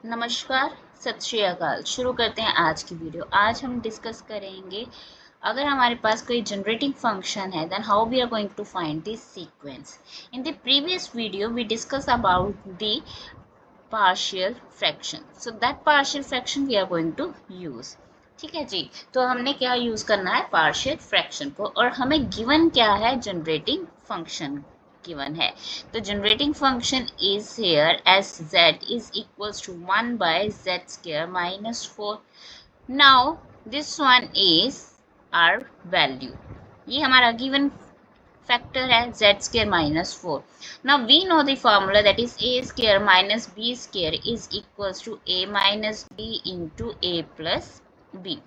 नमस्कार, सत श्री अकाल। शुरू करते हैं आज की वीडियो। आज हम डिस्कस करेंगे अगर हमारे पास कोई जनरेटिंग फंक्शन है then how we are going to find this sequence. In the previous video we discuss about the partial fraction, so that partial fraction we are going to use. ठीक है जी, तो हमने क्या यूज करना है, partial fraction को, और हमें गिवन क्या है, जनरेटिंग फंक्शन गिवन है। तो generating function is here as Z is equals to 1 by Z square minus 4। Now this one is our value, ये हमारा given factor as z square minus 4. Now we know the formula, that is a square minus b square is equals to a minus b into a plus b.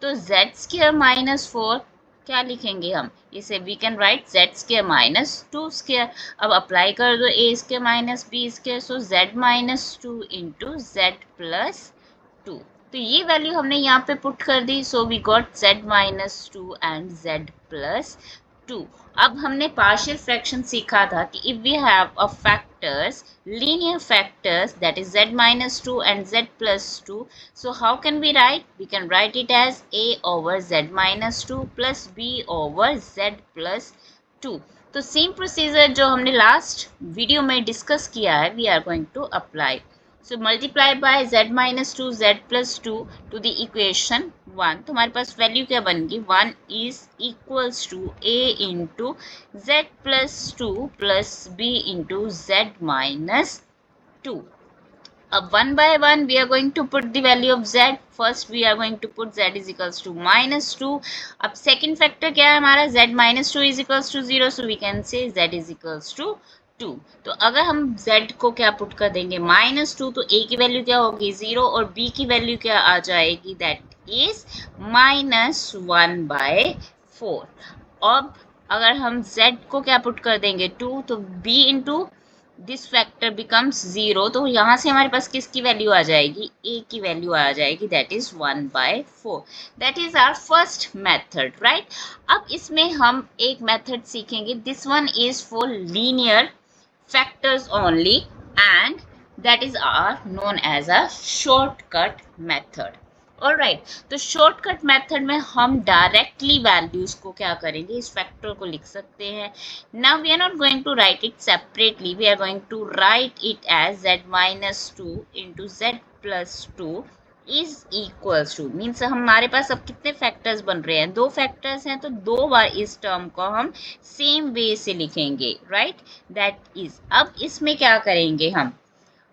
तो z square minus 4 क्या लिखेंगे हम इसे, we can write z square minus 2 square. अब apply कर दो a square minus b square, so z minus 2 into z plus 2. तो ये वैल्यू हमने यहाँ पे पुट कर दी, so we got z minus 2 and z plus 2. अब हमने पार्शियल फ्रैक्शन सीखा था कि if we have a factors, linear factors, that is z minus 2 and z plus 2, so how can we write, we can write it as a over z minus 2 plus b over z plus 2. तो same procedure जो हमने last video में discuss किया है we are going to apply. So multiply by z minus 2 z plus 2 to the equation 1. तो हमारे पास value क्या बनेगी, 1 is equals to a into z plus 2 plus b into z minus 2. अब one by one we are going to put the value of z. First we are going to put z is equals to minus 2. अब second factor क्या है हमारा, z minus 2 is equals to 0, so we can say z is equals to 2. तो अगर हम z को क्या put कर देंगे, माइनस 2, तो a की वैल्यू क्या होगी 0 और b की वैल्यू क्या आ जाएगी, दैट इज माइनस 1 बाय 4. अब अगर हम z को क्या पुट कर देंगे 2, तो b into this factor becomes 0, तो यहाँ से हमारे पास किसकी वैल्यू आ जाएगी, a की वैल्यू आ जाएगी, that is 1 by 4. That is our first method, right. अब इसमें हम एक मेथड सीखेंगे, this one is for linear factors only, and that is known as a shortcut method. Alright, तो शॉर्टकट मेथड में हम डायरेक्टली वैल्यूज को क्या करेंगे, इस फैक्टर को लिख सकते हैं. Now we are not going to write it separately, we are going to write it as z minus 2 into z plus 2 is equals to, means हमारे पास अब कितने फैक्टर्स बन रहे हैं, दो फैक्टर्स हैं, तो दो बार इस टर्म को हम सेम वे से लिखेंगे, राइट. दैट इज, अब इसमें क्या करेंगे हम,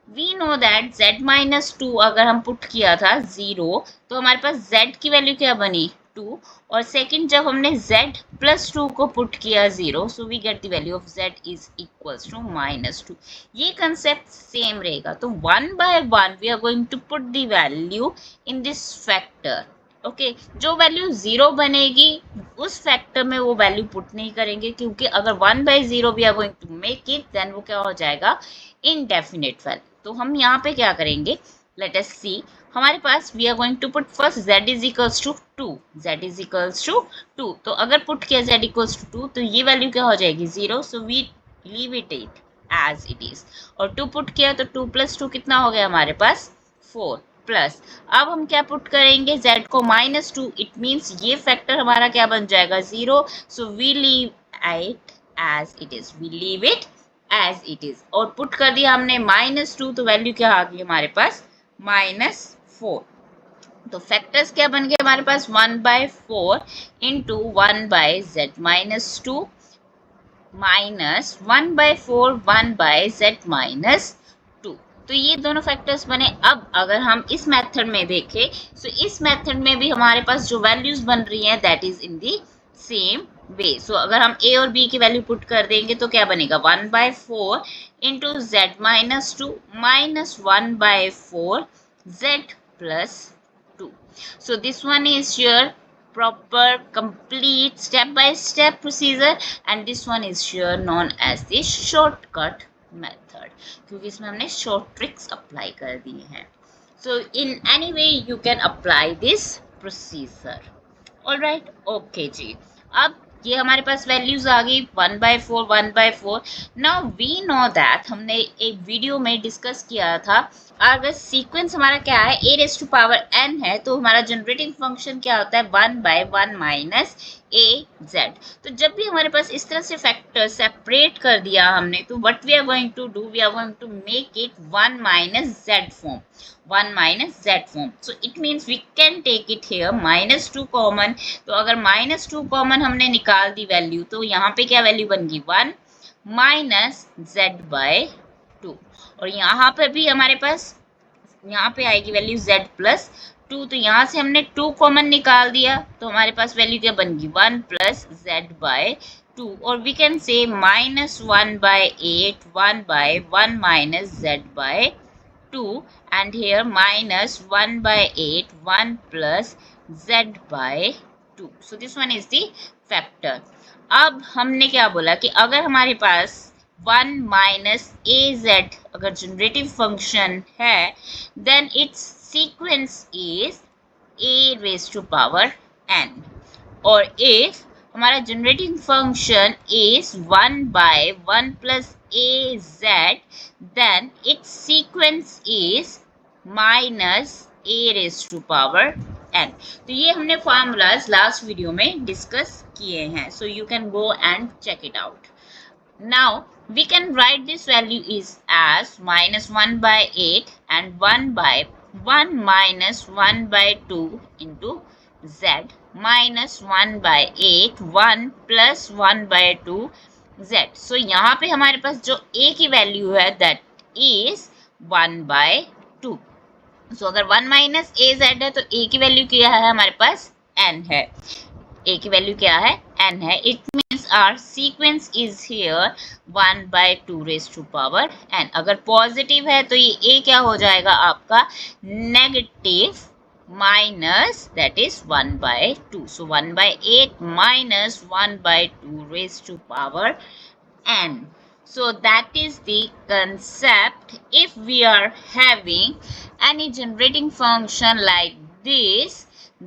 we know that z minus 2 अगर हम पुट किया था 0, तो हमारे पास z की वैल्यू क्या बनी 2, और सेकंड जब हमने z प्लस 2 को पुट किया 0, so we get the value of z is equals to minus 2. ये कंसेप्ट सेम रहेगा. तो one by one we are going to put the value in this factor. Okay, जो value 0 बनेगी उस factor में वो वैल्यू पुट नहीं करेंगे, क्योंकि अगर 1 by 0 we are going to make it, then वो क्या हो जाएगा, इनडेफिनेट वैल्यू. तो हम यहाँ पे क्या करेंगे, लेट अस सी. हमारे पास we are going to put first z is equals to 2, z is equals to 2. तो अगर पुट किया z इक्वल्स टू 2, तो ये वैल्यू क्या हो जाएगी 0, so we leave it as it is. और 2 पुट किया तो 2 प्लस 2 कितना हो गया हमारे पास 4 प्लस. अब हम क्या पुट करेंगे, z को माइनस 2, इट मीन्स ये फैक्टर हमारा क्या बन जाएगा 0, so we leave it as it is, we leave it as it is. और पुट कर दिया हमने माइनस 2, तो वैल्यू क्या आ गई हमारे पास माइनस 4. तो फैक्टर्स क्या बन गए हमारे पास 1 by 4 into 1 by z minus 2 minus 1 by 4 1 by z minus 2. तो ये दोनों फैक्टर्स बने. अब अगर हम इस मेथड में देखें, तो इस मेथड में भी हमारे पास जो वैल्यूज बन रही हैं that is in the same way. So अगर हम a और b की वैल्यू पुट कर देंगे तो क्या बनेगा 1 by 4 into z minus 2 minus 1 by 4 z plus 2. So this one is your proper complete step by step procedure, and this one is here known as the shortcut method, क्योंकि इसमें हमने short tricks apply कर दी हैं. So in any way you can apply this procedure. Alright, okay जी. अब ये हमारे पास values आ गई 1/4 1/4। Now we know that हमने एक वीडियो में डिस्कस किया था, अगर सीक्वेंस हमारा क्या है a⁻n है तो हमारा जनरेटिंग फंक्शन क्या होता है 1/1 माइनस az। तो जब भी हमारे पास इस तरह से फैक्टर सेपरेट कर दिया हमने, तो what we are going to do, we are going to make it 1 minus z form, 1 minus z form. So it means we can take it here -2 common. तो अगर -2 कॉमन हमने निकाल दी वैल्यू, तो यहाँ पे क्या वैल्यू बन गई 1 माइनस z/2। और यहाँ पर भी हमारे पास यहाँ पे आएगी वैल्यू z+2। तो यहाँ से हमने 2 कॉमन निकाल दिया, तो हमारे पास वैल्यू क्या बन गई 1 प्लस z/2। और we can say -1/8 1/1 minus z/2 and here -1/8 1 plus z/2। so this one is the factor। अब हमने क्या बोला कि अगर हमारे पास 1 माइनस az अगर जनरेटिव फंक्शन है, then it's sequence is a⁻n। और इफ हमारा generating function is 1/1 plus az, then its sequence is -a⁻n। तो ये हमने फॉर्मूलाज लास्ट वीडियो में डिस्कस किए हैं, so you can go and check it out. Now we can write this value is as -1/8 and 1/1 minus 1/2 into z minus 1/8 1 plus 1/2 z। so यहाँ पे हमारे पास जो a की वैल्यू है that is 1/2। so अगर 1 माइनस az है तो a की वैल्यू क्या है हमारे पास n है, a की वैल्यू क्या है n है। It means our sequence is here 1/2n। अगर पॉजिटिव है तो ये a क्या हो जाएगा आपका negative minus that is 1/2। So 1/8 minus 1/2n। So that is the concept। if we are having any generating function like this,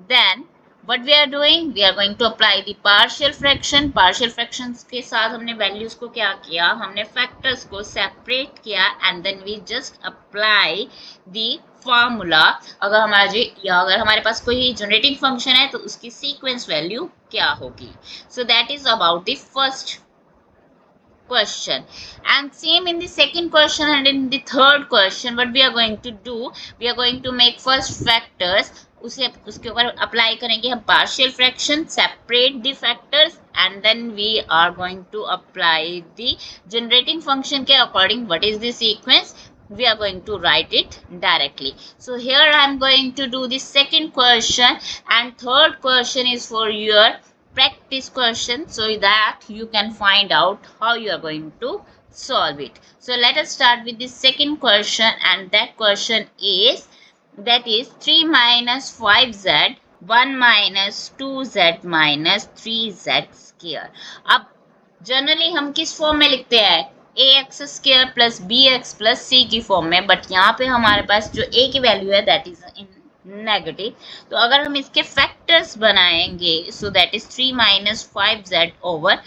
then what we are doing, we are going to apply the partial fraction। partial fractions के साथ हमने values को क्या किया, हमने factors को separate किया and then we just apply the formula। अगर हमारे पास कोई generating function है तो उसकी sequence value क्या होगी। so that is about the first question। and same in the second question and in the third question what we are going to do, we are going to make first factors, उसके ऊपर apply करेंगे हम partial fraction, separate the factors and then we are going to apply the generating function के according what is the sequence, we are going to write it directly। so here I am going to do the second question and third question is for your practice question so that you can find out how you are going to solve it। so let us start with the second question and that question is that is 3 minus 5z 1 minus 2z minus 3z square। अब generally हम किस form में लिखते हैं ax square plus bx plus c की form में, but यहाँ पे हमारे पास जो a की वैल्यू है दैट इज इन नेगेटिव। तो अगर हम इसके फैक्टर्स बनाएंगे so that is 3 minus 5z over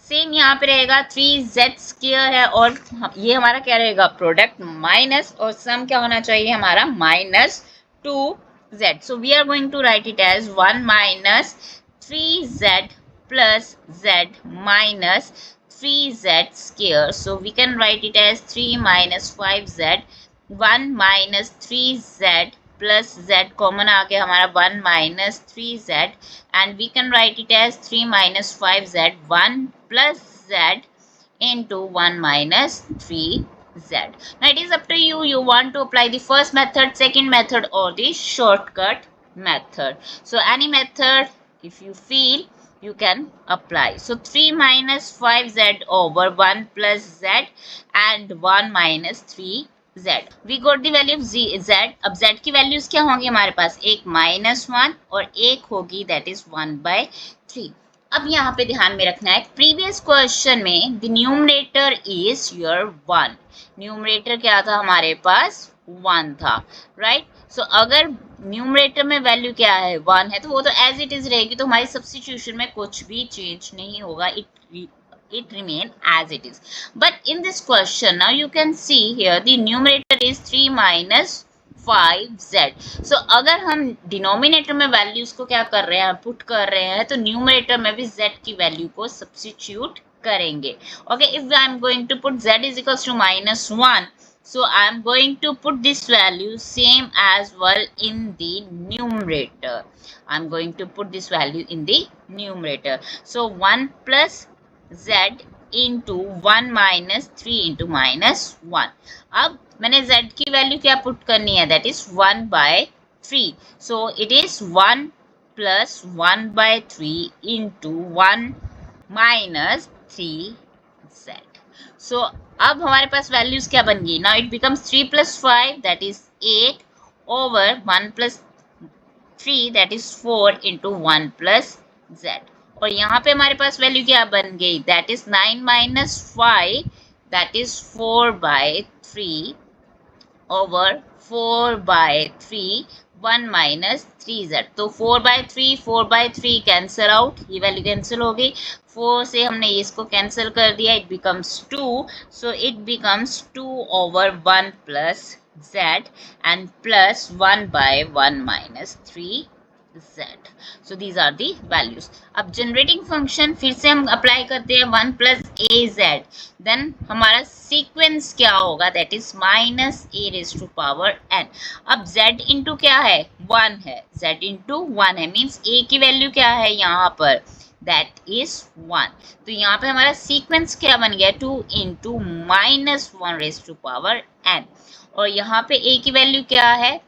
same यहाँ पे रहेगा 3z स्क्वायर है और ये हमारा क्या रहेगा प्रोडक्ट माइनस और सम क्या होना चाहिए हमारा -2z। So we are going to write it as 1 minus 3z plus z minus 3z square। so we can write it as 3 minus 5z 1 minus 3z plus z common आ गया हमारा 1 minus 3z and we can write it as 3 minus 5z 1 plus z into 1 minus 3z। now it is up to you, you want to apply the first method, second method or the shortcut method। so any method if you feel you can apply। so 3 minus 5z over 1 plus z and 1 minus 3z। we got the value of z। अब z की values क्या होंगी हमारे पास, एक -1 और एक होगी that is 1/3। अब यहाँ पे ध्यान में रखना है प्रीवियस क्वेश्चन में the numerator is your 1। Numerator क्या था हमारे पास 1 था, राइट। सो अगर न्यूमरेटर में वैल्यू क्या है 1 है तो वो तो एज इट इज रहेगी, तो हमारी सब्स्टिट्यूशन में कुछ भी चेंज नहीं होगा, it remain as it is. But in this question now you can see here the numerator is 3 minus 5z. so अगर हम डिनोमिनेटर में वैल्यूज को क्या कर रहे हैं, पुट कर रहे हैं, तो न्यूमरेटर में भी z की वैल्यू को सब्स्टिट्यूट करेंगे. Okay, if I am going to put z is equals to -1, so I am going to put this value same as well in the numerator. I am going to put this value in the numerator. So 1 plus z into 1 minus 3 into -1. अब मैंने z की value क्या put करनी है, that is 1 by 3. So it is 1 plus 1 by 3 into 1 minus 3z. So अब हमारे पास values क्या बन गई, now it becomes 3 plus 5 that is 8 over 1 plus 3 that is 4 into 1 plus z. और यहाँ पे हमारे पास वैल्यू क्या बन गई, that is 9 minus 5 that is 4 by 3 over 4 by 3 1 minus 3z. तो 4 by 3 कैंसिल आउट, ये वैल्यू कैंसिल हो गई, 4 से हमने इसको कैंसिल कर दिया, it becomes 2. So it becomes 2 over 1 plus z and plus 1 by 1 minus 3z. so these are the values. अब जनरेटिंग फंक्शन फिर से हम अप्लाई करते हैं 1 plus az, देन हमारा सीक्वेंस क्या होगा, that is minus a raised to power n. अब z इंटू क्या है 1 है, z इंटू 1 है, मीन्स a की वैल्यू क्या है यहाँ पर, दैट इज 1. तो यहाँ पे हमारा सीक्वेंस क्या बन गया 2 into -1 raised to power n. और यहाँ पे a की वैल्यू क्या है,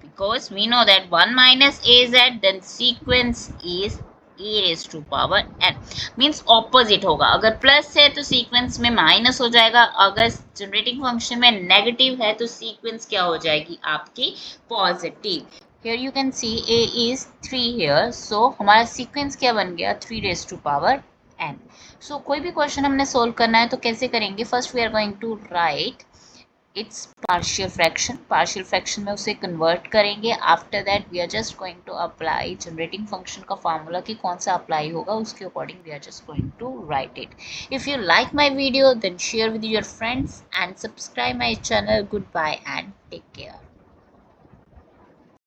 because we know that 1 minus az, then sequence is e raised to power n. Means opposite होगा, अगर प्लस है तो सीक्वेंस में माइनस हो जाएगा, अगर जनरेटिंग फंक्शन में नेगेटिव है तो सीक्वेंस क्या हो जाएगी आपकी positive. Here you can see a is 3 here, so हमारा सीक्वेंस क्या बन गया 3 raised to power n. so कोई भी क्वेश्चन हमने सोल्व करना है तो कैसे करेंगे, first we are going to write its partial fraction में उसे कन्वर्ट करेंगे. After that we are just going to apply generating function का फार्मूला कि कौन सा अप्लाई होगा, उसके according we are just going to write it. If you like my video then share with your friends and subscribe my channel. Good bye and take care.